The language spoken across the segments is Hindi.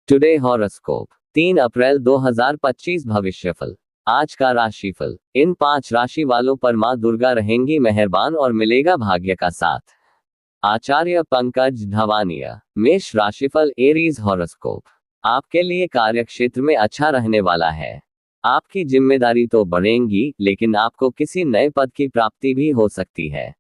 टुडे हॉरोस्कोप 3 अप्रैल 2025 भविष्यफल। आज का राशिफल। इन 5 राशि वालों पर मां दुर्गा रहेंगी मेहरबान और मिलेगा भाग्य का साथ। आचार्य पंकज धवानिया। मेष राशिफल। Aries horoscope. आपके लिए कार्य क्षेत्र में अच्छा रहने वाला है। आपकी जिम्मेदारी तो बढ़ेंगी, लेकिन आपको किसी नए पद की प्राप्ति भी हो सकती है।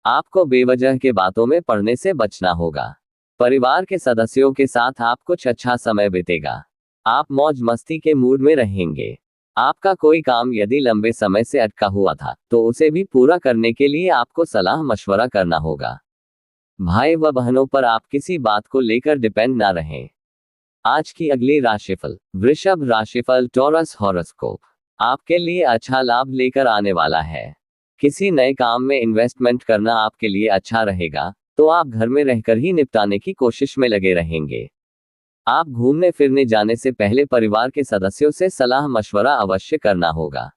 आपको बेवजह के बातों में पड़ने से बचना होगा। परिवार के सदस्यों के साथ आप कुछ अच्छा समय बितेगा। आप मौज मस्ती के मूड में रहेंगे। आपका कोई काम यदि लंबे समय से अटका हुआ था तो उसे भी पूरा करने के लिए आपको सलाह मशवरा करना होगा। भाई व बहनों पर आप किसी बात को लेकर डिपेंड ना रहें। आज की अगली राशिफल। वृषभ राशिफल। Taurus horoscope. आपके लिए अच्छा लाभ लेकर आने वाला है। किसी नए काम में इन्वेस्टमेंट करना आपके लिए अच्छा रहेगा, तो आप घर में रहकर ही निपटाने की कोशिश में लगे रहेंगे। आप घूमने फिरने जाने से पहले परिवार के सदस्यों से सलाह मशवरा अवश्य करना होगा।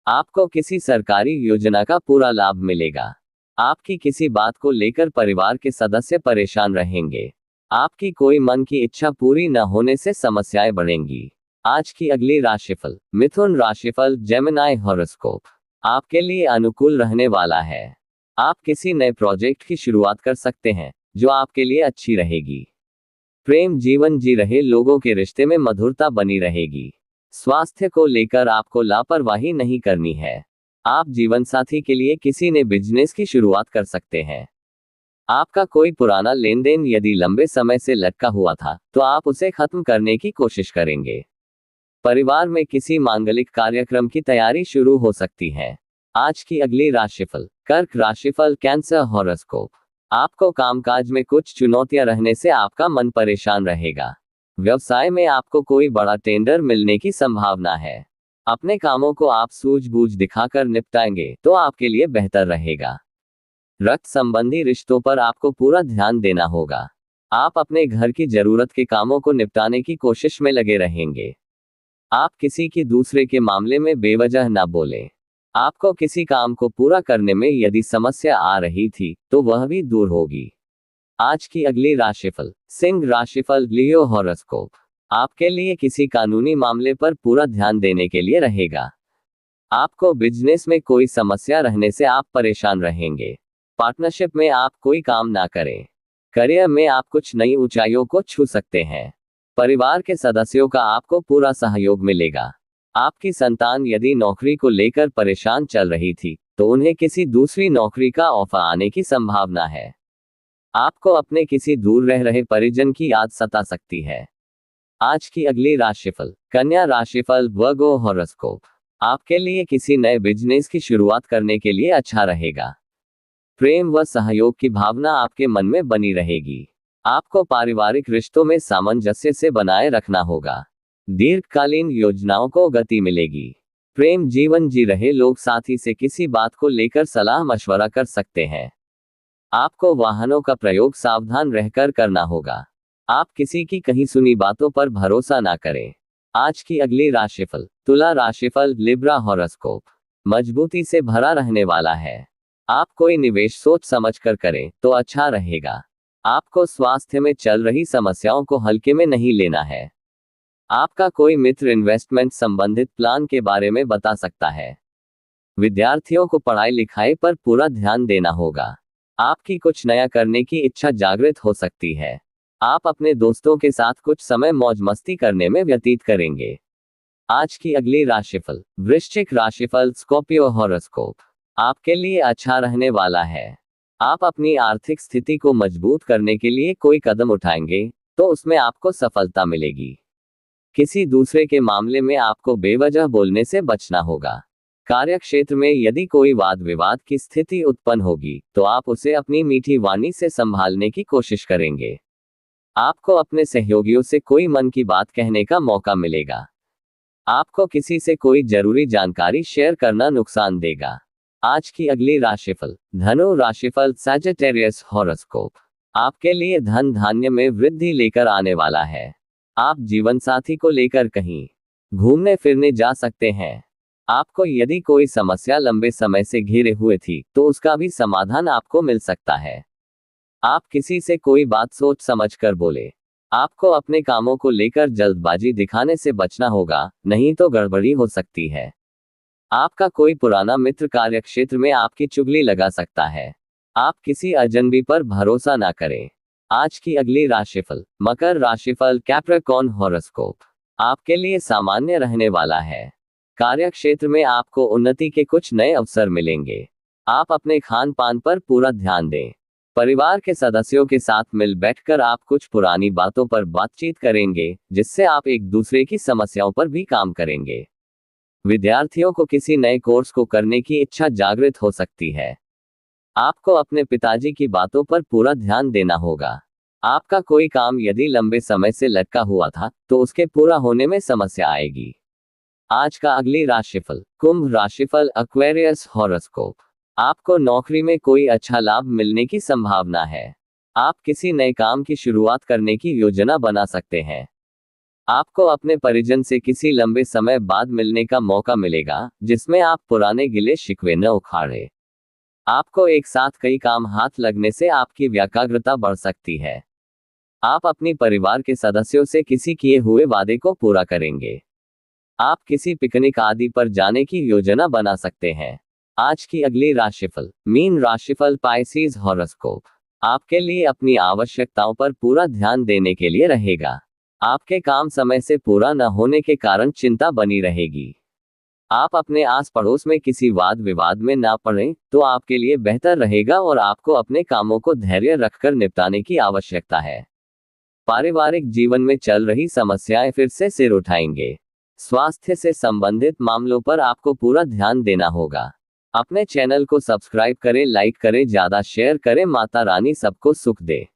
आपको किसी सरकारी योजना का पूरा लाभ मिलेगा। आपकी किसी बात को लेकर परिवार के सदस्य परेशान रहेंगे। आपकी कोई मन की इच्छा पूरी न होने से समस्याएं बढ़ेंगी। आज की अगली राशिफल। मिथुन राशिफल। Gemini horoscope. आपके लिए अनुकूल रहने वाला है। आप किसी नए प्रोजेक्ट की शुरुआत कर सकते हैं, जो आपके लिए अच्छी रहेगी। प्रेम जीवन जी रहे लोगों के रिश्ते में मधुरता बनी रहेगी। स्वास्थ्य को लेकर आपको लापरवाही नहीं करनी है। आप जीवन साथी के लिए किसी नए बिजनेस की शुरुआत कर सकते हैं। आपका कोई पुराना लेन देन यदि लंबे समय से लटका हुआ था तो आप उसे खत्म करने की कोशिश करेंगे। परिवार में किसी मांगलिक कार्यक्रम की तैयारी शुरू हो सकती है। आज की अगली राशिफल। कर्क राशिफल। Cancer horoscope. आपको कामकाज में कुछ चुनौतियां रहने से आपका मन परेशान रहेगा। व्यवसाय में आपको कोई बड़ा टेंडर मिलने की संभावना है। अपने कामों को आप सूझबूझ दिखाकर निपटाएंगे तो आपके लिए बेहतर रहेगा। रक्त संबंधी रिश्तों पर आपको पूरा ध्यान देना होगा। आप अपने घर की जरूरत के कामों को निपटाने की कोशिश में लगे रहेंगे। आप किसी की दूसरे के मामले में बेवजह ना बोलें। आपको किसी काम को पूरा करने में यदि समस्या आ रही थी तो वह भी दूर होगी। आज की अगली राशिफल। सिंह राशिफल। लियो हॉरोस्कोप। आपके लिए किसी कानूनी मामले पर पूरा ध्यान देने के लिए रहेगा। आपको बिजनेस में कोई समस्या रहने से आप परेशान रहेंगे। पार्टनरशिप में आप कोई काम ना करें। करियर में आप कुछ नई ऊंचाइयों को छू सकते हैं। परिवार के सदस्यों का आपको पूरा सहयोग मिलेगा। आपकी संतान यदि नौकरी को लेकर परेशान चल रही थी तो उन्हें किसी दूसरी नौकरी का ऑफर आने की संभावना है। आपको अपने किसी दूर रह रहे परिजन की याद सता सकती है। आज की अगली राशिफल। कन्या राशिफल। वर्गो हॉरोस्कोप। आपके लिए किसी नए बिजनेस की शुरुआत करने के लिए अच्छा रहेगा। प्रेम व सहयोग की भावना आपके मन में बनी रहेगी। आपको पारिवारिक रिश्तों में सामंजस्य से बनाए रखना होगा। दीर्घकालीन योजनाओं को गति मिलेगी। प्रेम जीवन जी रहे लोग साथी से किसी बात को लेकर सलाह मशवरा कर सकते हैं। आपको वाहनों का प्रयोग सावधान रहकर करना होगा। आप किसी की कहीं सुनी बातों पर भरोसा ना करें। आज की अगली राशिफल। तुला राशिफल। Libra horoscope. मजबूती से भरा रहने वाला है। आप कोई निवेश सोच समझकर करें तो अच्छा रहेगा। आपको स्वास्थ्य में चल रही समस्याओं को हल्के में नहीं लेना है। आपका कोई मित्र इन्वेस्टमेंट संबंधित प्लान के बारे में बता सकता है। विद्यार्थियों को पढ़ाई लिखाई पर पूरा ध्यान देना होगा। आपकी कुछ नया करने की इच्छा जागृत हो सकती है। आप अपने दोस्तों के साथ कुछ समय मौज मस्ती करने में व्यतीत करेंगे। आज की अगली राशिफल। वृश्चिक राशिफल। Scorpio horoscope. आपके लिए अच्छा रहने वाला है। आप अपनी आर्थिक स्थिति को मजबूत करने के लिए कोई कदम उठाएंगे तो उसमें आपको सफलता मिलेगी। किसी दूसरे के मामले में आपको बेवजह बोलने से बचना होगा। कार्यक्षेत्र में यदि कोई वाद विवाद की स्थिति उत्पन्न होगी तो आप उसे अपनी मीठी वाणी से संभालने की कोशिश करेंगे। आपको अपने सहयोगियों से कोई मन की बात कहने का मौका मिलेगा। आपको किसी से कोई जरूरी जानकारी शेयर करना नुकसान देगा। आज की अगली राशिफल। धनु राशिफल। Sagittarius horoscope. आपके लिए धन धान्य में वृद्धि लेकर आने वाला है। आप जीवन साथी को लेकर कहीं घूमने फिरने जा सकते हैं। आपको यदि कोई समस्या लंबे समय से घेरे हुए थी तो उसका भी समाधान आपको मिल सकता है। आप किसी से कोई बात सोच समझकर बोले। आपको अपने कामों को लेकर जल्दबाजी दिखाने से बचना होगा, नहीं तो गड़बड़ी हो सकती है। आपका कोई पुराना मित्र कार्यक्षेत्र में आपकी चुगली लगा सकता है। आप किसी अजनबी पर भरोसा ना करें। आज की अगली राशिफल। मकर राशिफल, कैप्रिकॉर्न हॉरोस्कोप आपके लिए सामान्य रहने वाला है। कार्यक्षेत्र में आपको उन्नति के कुछ नए अवसर मिलेंगे। आप अपने खान पान पर पूरा ध्यान दें। परिवार के सदस्यों के साथ मिल बैठकर आप कुछ पुरानी बातों पर बातचीत करेंगे, जिससे आप एक दूसरे की समस्याओं पर भी काम करेंगे। विद्यार्थियों को किसी नए कोर्स को करने की इच्छा जागृत हो सकती है। आपको अपने पिताजी की बातों पर पूरा ध्यान देना होगा। आपका कोई काम यदि लंबे समय से लटका हुआ था, तो उसके पूरा होने में समस्या आएगी। आज का अगली राशिफल। कुंभ राशिफल, एक्वेरियस हॉरोस्कोप आपको नौकरी में कोई अच्छा लाभ मिलने की संभावना है। आप किसी नए काम की शुरुआत करने की योजना बना सकते हैं। आपको अपने परिजन से किसी लंबे समय बाद मिलने का मौका मिलेगा, जिसमें आप पुराने गिले शिकवे न उखाड़े। आपको एक साथ कई काम हाथ लगने से आपकी व्याकाग्रता बढ़ सकती है। आप अपनी परिवार के सदस्यों से किसी किए हुए वादे को पूरा करेंगे। आप किसी पिकनिक आदि पर जाने की योजना बना सकते हैं। आज की अगली राशिफल। मीन राशिफल, पाइसेस हॉरोस्कोप आपके लिए अपनी आवश्यकताओं पर पूरा ध्यान देने के लिए रहेगा। आपके काम समय से पूरा न होने के कारण चिंता बनी रहेगी। आप अपने आस पड़ोस में किसी वाद विवाद में ना पड़ें, तो आपके लिए बेहतर रहेगा और आपको अपने कामों को धैर्य रखकर निपटाने की आवश्यकता है। पारिवारिक जीवन में चल रही समस्याएं फिर से सिर उठाएंगे। स्वास्थ्य से संबंधित मामलों पर आपको पूरा ध्यान देना होगा। अपने चैनल को सब्सक्राइब करें, लाइक करें, ज्यादा शेयर करें। माता रानी सबको सुख दे।